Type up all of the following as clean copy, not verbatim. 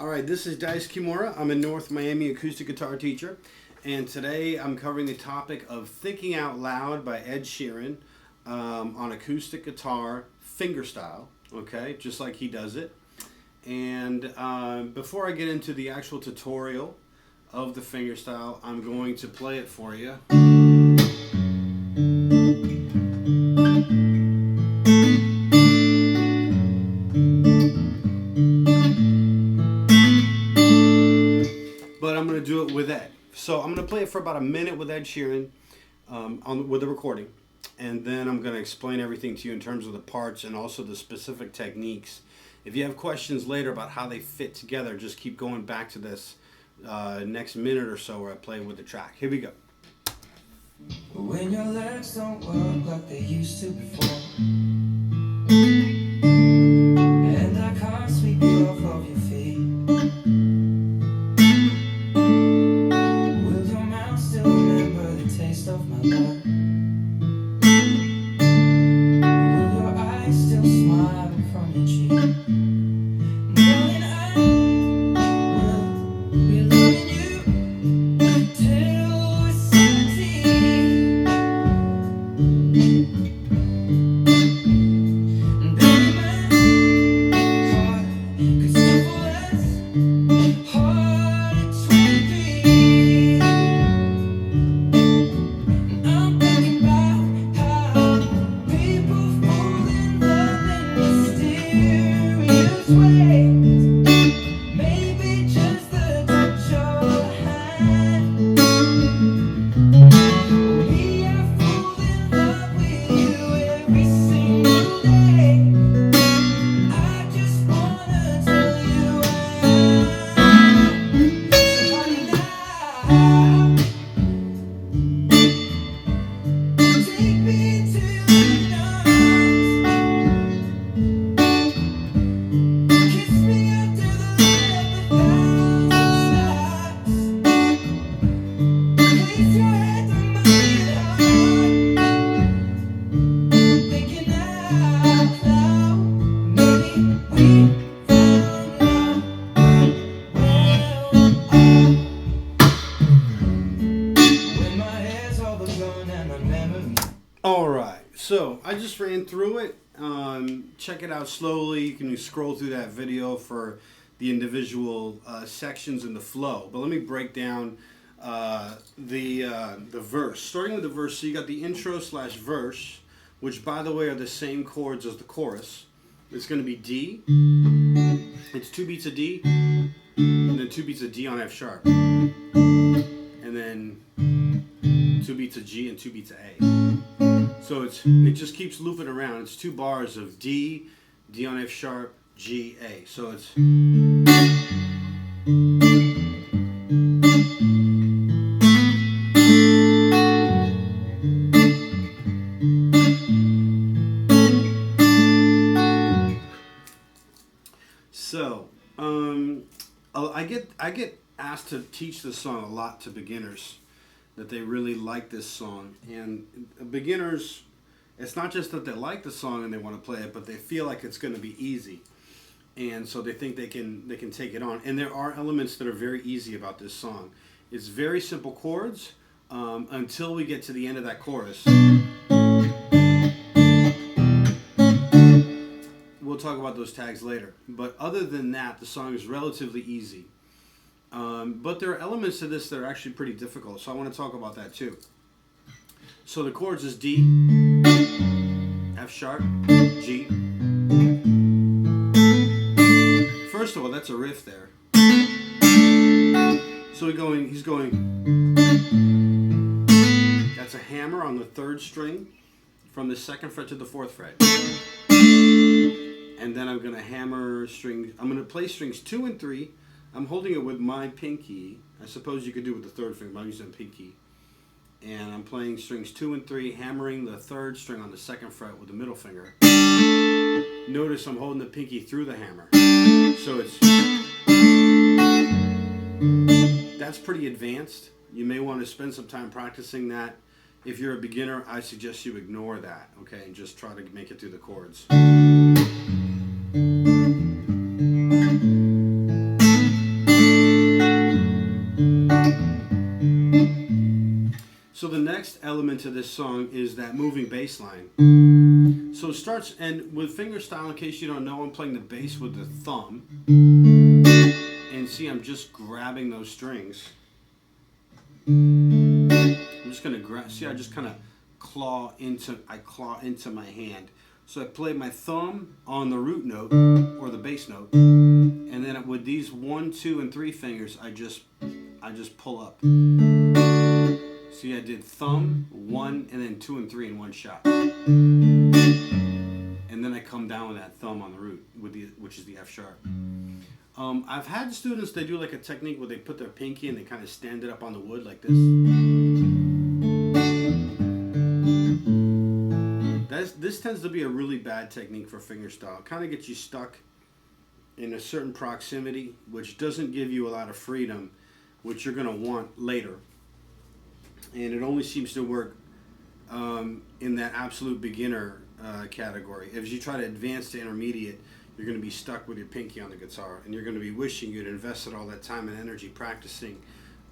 Alright, this is Dyce Kimura. I'm a North Miami acoustic guitar teacher, and today I'm covering the topic of Thinking Out Loud by Ed Sheeran on acoustic guitar, fingerstyle, okay, just like he does it. And before I get into the actual tutorial of the fingerstyle, I'm going to play it for you. But I'm going to do it with Ed. So I'm going to play it for about a minute with Ed Sheeran with the recording. And then I'm going to explain everything to you in terms of the parts and also the specific techniques. If you have questions later about how they fit together, just keep going back to this next minute or so where I play with the track. Here we go. When your legs don't work like they used to before, and I can't sweep you off of your feet, will your mouth still remember the taste of my love? Will your eyes still smile from your cheek? Darling, I will be loving you till we're 70. And baby, my heart could still fall as hard at 23. And I'm thinking about how people fall in love in mysterious ways. Maybe just the touch of a hand. We are fall in love with you every single day. I just wanna tell you I am. So honey, now take me to your arms, kiss me under the light of 1,000 stars. Place your head on my heart, thinking out loud. Maybe we found love when my hair's all but gone and my memory. Alright, so I just ran through it. Check it out slowly. You can scroll through that video for the individual sections in the flow. But let me break down the verse. Starting with the verse, so you got the intro slash verse, which by the way are the same chords as the chorus. It's going to be D. It's 2 beats of D, and then 2 beats of D on F sharp, and then 2 beats of G and 2 beats of A. So it just keeps looping around. It's 2 bars of D, D on F sharp, G, A. So it's I get asked to teach this song a lot to beginners, that they really like this song. And beginners, it's not just that they like the song and they want to play it, but they feel like it's going to be easy, and so they think they can take it on. And there are elements that are very easy about this song. It's very simple chords until we get to the end of that chorus. We'll talk about those tags later. But other than that, the song is relatively easy. But there are elements to this that are actually pretty difficult, so I want to talk about that too. So the chords is D, F sharp, G. First of all, that's a riff there. So he's going, that's a hammer on the 3rd string from the 2nd fret to the 4th fret. And then I'm going to hammer strings. I'm going to play strings 2 and 3. I'm holding it with my pinky. I suppose you could do it with the 3rd finger, but I'm using pinky. And I'm playing strings 2 and 3, hammering the 3rd string on the 2nd fret with the middle finger. Notice I'm holding the pinky through the hammer. So that's pretty advanced. You may want to spend some time practicing that. If you're a beginner, I suggest you ignore that, okay, and just try to make it through the chords. element to this song is that moving bass line. So it starts, and with fingerstyle, in case you don't know, I'm playing the bass with the thumb. And see, I'm just grabbing those strings. I'm just gonna grab. See, I just kind of claw into my hand. So I play my thumb on the root note or the bass note, and then with these 1, 2, and 3 fingers, I just pull up. See, I did thumb, 1, and then 2 and 3 in one shot, and then I come down with that thumb on the root, which is the F sharp. I've had students, they do like a technique where they put their pinky and they kind of stand it up on the wood like this. This tends to be a really bad technique for fingerstyle. It kind of gets you stuck in a certain proximity, which doesn't give you a lot of freedom, which you're going to want later. And it only seems to work in that absolute beginner category. If you try to advance to intermediate, you're going to be stuck with your pinky on the guitar, and you're going to be wishing you'd invested all that time and energy practicing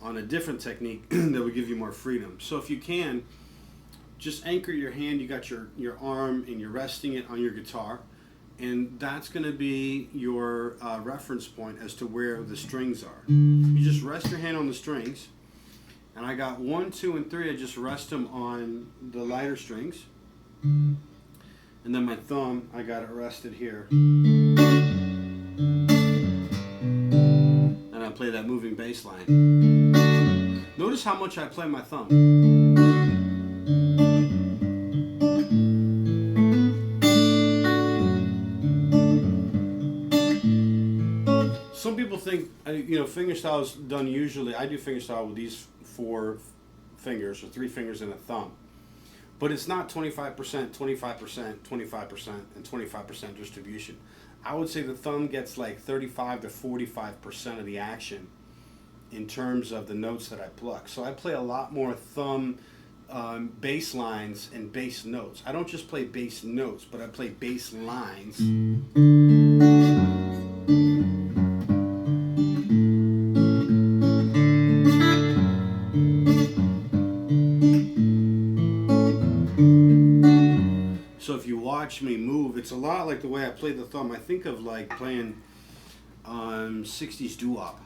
on a different technique that would give you more freedom. So if you can, just anchor your hand. You got your arm, and you're resting it on your guitar, and that's going to be your reference point as to where the strings are. You just rest your hand on the strings, and I got 1, 2, and 3. I just rest them on the lighter strings, and then my thumb, I got it rested here, and I play that moving bass line. Notice how much I play my thumb. Some people think, fingerstyle is done usually. I do fingerstyle with these 4 fingers or 3 fingers and a thumb. But it's not 25%, 25%, 25%, and 25% distribution. I would say the thumb gets like 35 to 45% of the action in terms of the notes that I pluck. So I play a lot more thumb bass lines and bass notes. I don't just play bass notes, but I play bass lines. So if you watch me move, it's a lot like the way I play the thumb. I think of like playing 60s doo-wop.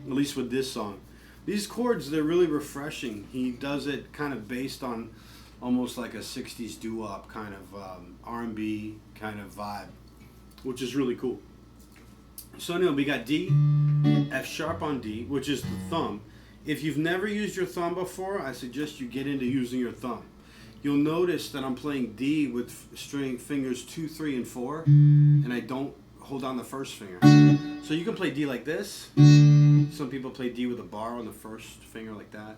At least with this song. These chords, they're really refreshing. He does it kind of based on almost like a 60s doo-wop kind of R&B kind of vibe, which is really cool. So anyway, we got D, F sharp on D, which is the thumb. If you've never used your thumb before, I suggest you get into using your thumb. You'll notice that I'm playing D with string fingers 2, 3, and 4, and I don't hold down the first finger. So you can play D like this. Some people play D with a bar on the first finger like that.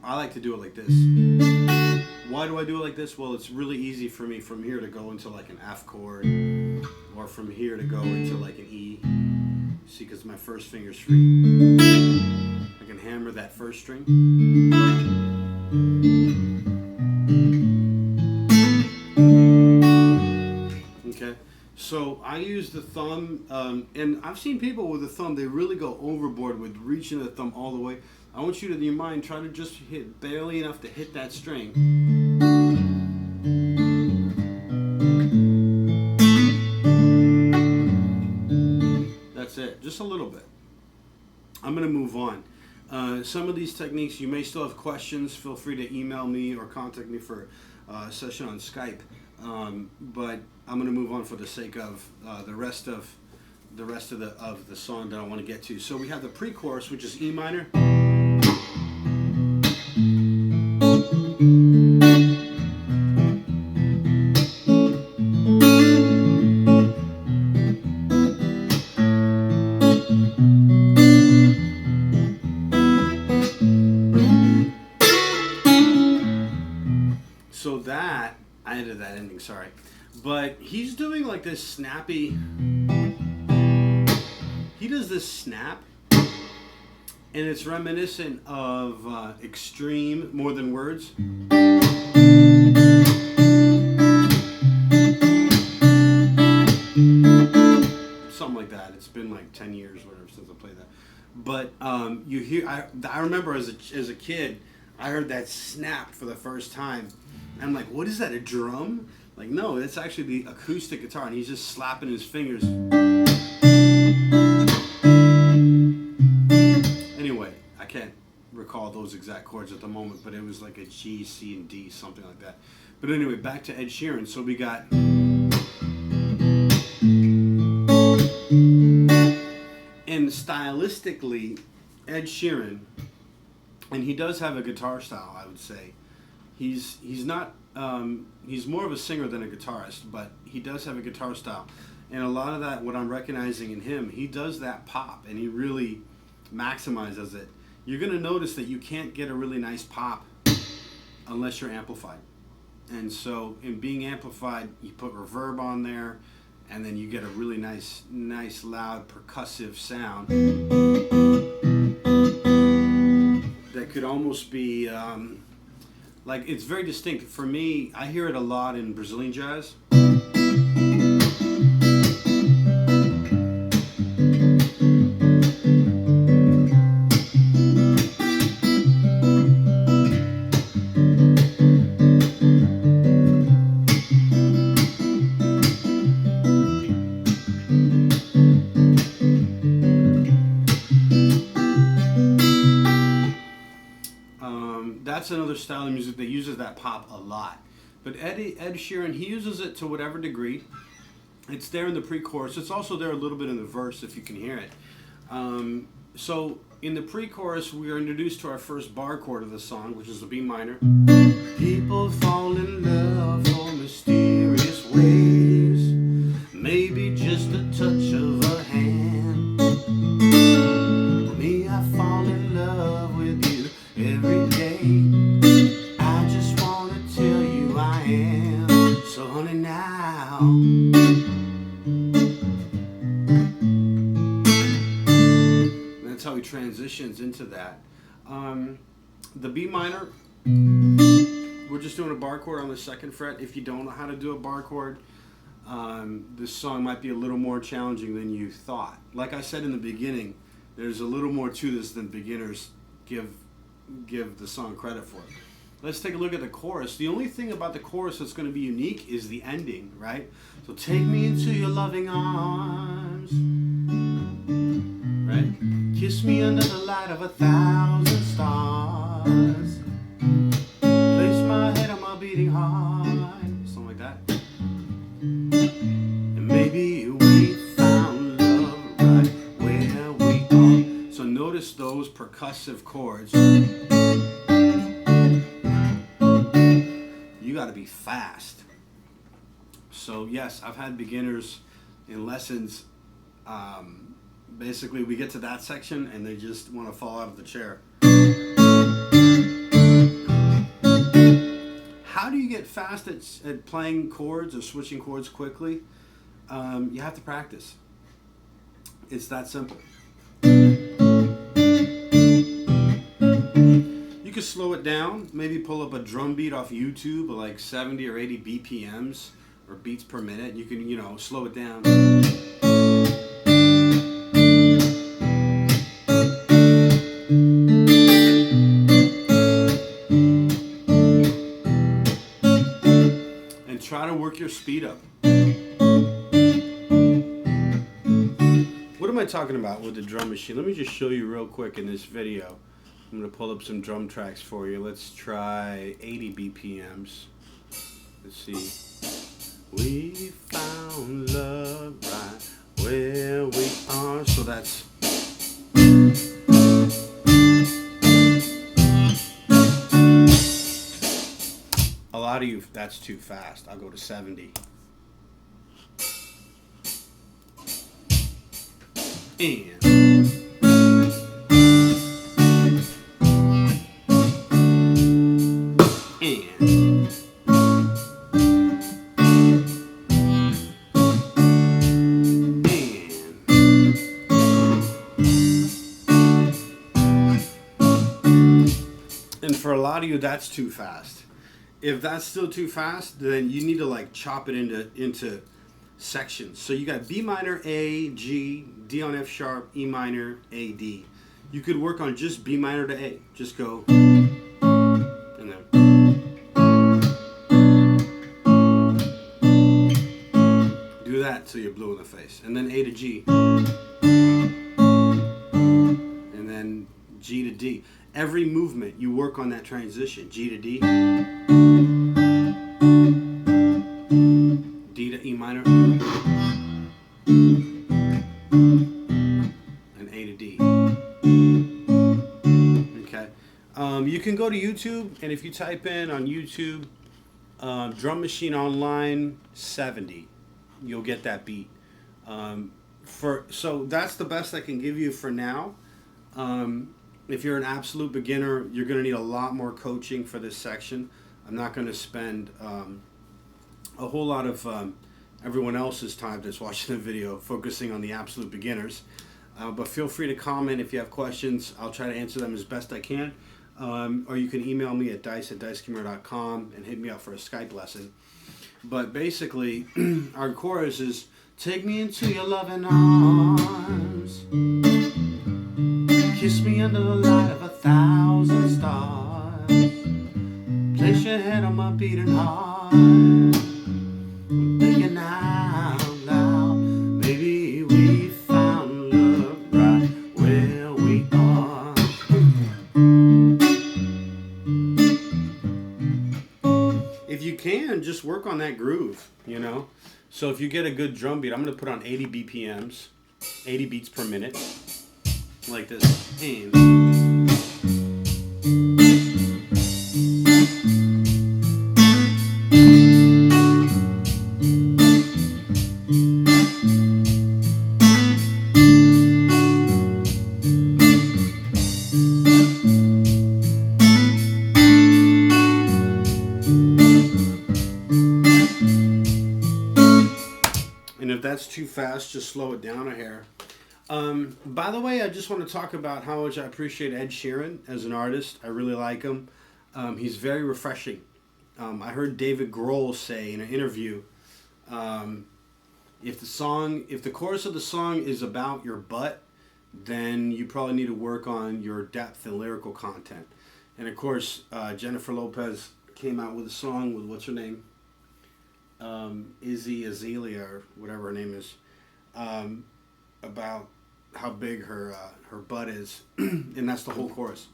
I like to do it like this. Why do I do it like this? Well, it's really easy for me from here to go into like an F chord, or from here to go into like an E. See, because my first finger's free. I can hammer that first string. Okay, so I use the thumb, and I've seen people with the thumb, they really go overboard with reaching the thumb all the way. I want you to, in your mind, try to just hit barely enough to hit that string. That's it, just a little bit. I'm going to move on. Some of these techniques, you may still have questions. Feel free to email me or contact me for a session on Skype. But I'm going to move on for the sake of the rest of the song that I want to get to. So we have the pre-chorus, which is E minor. So that, I ended that ending, sorry. But he's doing like this snappy, he does this snap, and it's reminiscent of Extreme, More Than Words. It's been like 10 years, whatever, since I played that. But you hear, I remember as a kid, I heard that snap for the first time. And I'm like, what is that, a drum? Like, no, it's actually the acoustic guitar, and he's just slapping his fingers. Anyway, I can't recall those exact chords at the moment, but it was like a G, C, and D, something like that. But anyway, back to Ed Sheeran. So we got... And stylistically, Ed Sheeran, and he does have a guitar style, I would say. He's not... he's more of a singer than a guitarist, but he does have a guitar style. And a lot of that, what I'm recognizing in him, he does that pop, and he really maximizes it. You're going to notice that you can't get a really nice pop unless you're amplified. And so in being amplified, you put reverb on there, and then you get a really nice loud percussive sound that could almost be like, it's very distinct. For me, I hear it a lot in Brazilian jazz. That's another style of music that uses that pop a lot. But Ed Sheeran, he uses it to whatever degree. It's there in the pre-chorus. It's also there a little bit in the verse, if you can hear it. So in the pre-chorus, we are introduced to our first bar chord of the song, which is the B minor. People fall in love for mysterious ways, maybe just a touch of a hand. Me, I fall in love with you every day. I just want to tell you I am. So honey, now that's how he transitions into that. The B minor, we're just doing a bar chord on the 2nd fret. If you don't know how to do a bar chord, this song might be a little more challenging than you thought. Like I said in the beginning, there's a little more to this than beginners give the song credit for. Let's take a look at the chorus. The only thing about the chorus that's going to be unique is the ending, right? So take me into your loving arms, right? Kiss me under the light of 1,000 stars. Place my head on my beating heart, something like that. And maybe we found love right where we are. So notice those percussive chords. You got to be fast. So yes, I've had beginners in lessons. Basically, we get to that section and they just want to fall out of the chair. How do you get fast at playing chords or switching chords quickly? You have to practice. It's that simple. You could slow it down, maybe pull up a drum beat off YouTube of like 70 or 80 BPMs or beats per minute. You can, slow it down. And try to work your speed up. What am I talking about with the drum machine? Let me just show you real quick in this video. I'm going to pull up some drum tracks for you. Let's try 80 BPMs. Let's see. We found love right where we are. So that's... A lot of you, that's too fast. I'll go to 70. And... And for a lot of you, that's too fast. If that's still too fast, then you need to like chop it into sections. So you got B minor, A, G, D on F sharp, E minor, A, D. You could work on just B minor to A. Just go and then do that till you're blue in the face. And then A to G. And then G to D. Every movement you work on that transition. G to D. D to E minor. And A to D. Okay. You can go to YouTube, and if you type in on YouTube, Drum Machine Online 70, you'll get that beat. So that's the best I can give you for now. If you're an absolute beginner, you're going to need a lot more coaching for this section. I'm not going to spend a whole lot of everyone else's time that's watching the video focusing on the absolute beginners. But feel free to comment if you have questions. I'll try to answer them as best I can. Or you can email me at dice@dicekimura.com and hit me up for a Skype lesson. But basically, our chorus is, take me into your loving arms, kiss me under the light of 1,000 stars, place your head on my beating heart, I'm thinking out loud, maybe we found love right where we are. If you can, just work on that groove, you know. So if you get a good drum beat, I'm going to put on 80 BPMs, 80 beats per minute, like this. And if that's too fast, just slow it down a hair. By the way, I just want to talk about how much I appreciate Ed Sheeran as an artist. I really like him. He's very refreshing. I heard David Grohl say in an interview, if the chorus of the song is about your butt, then you probably need to work on your depth and lyrical content. And of course, Jennifer Lopez came out with a song with, what's her name? Izzy Azalea, or whatever her name is, about how big her butt is, and that's the whole chorus.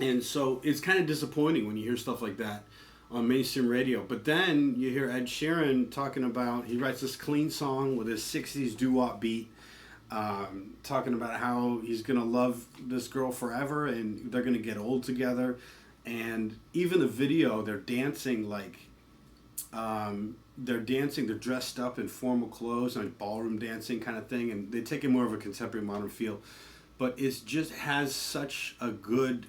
And so it's kind of disappointing when you hear stuff like that on mainstream radio. But then you hear Ed Sheeran talking about, he writes this clean song with his 60s doo-wop beat, talking about how he's going to love this girl forever and they're going to get old together. And even the video, they're dancing like, they're dressed up in formal clothes, like ballroom dancing kind of thing, and they take it more of a contemporary modern feel. But it just has such a good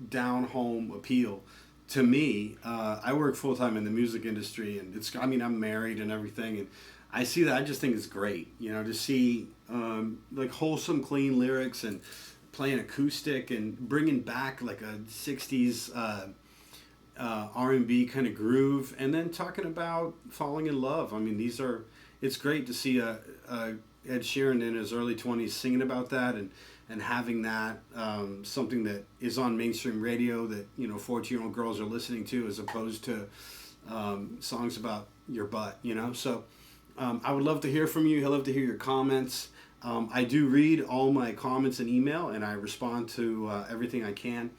down-home appeal to me. I work full-time in the music industry, and I'm married and everything, and I see that. I just think it's great, you know, to see like wholesome, clean lyrics and playing acoustic and bringing back like a 60s R&B kind of groove, and then talking about falling in love. I mean, it's great to see Ed Sheeran in his early 20s singing about that and having that something that is on mainstream radio that, you know, 14-year-old girls are listening to, as opposed to songs about your butt, you know. So I would love to hear from you. I'd love to hear your comments. I do read all my comments in email, and I respond to everything I can.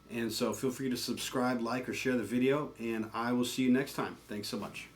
And so feel free to subscribe, like, or share the video, and I will see you next time. Thanks so much.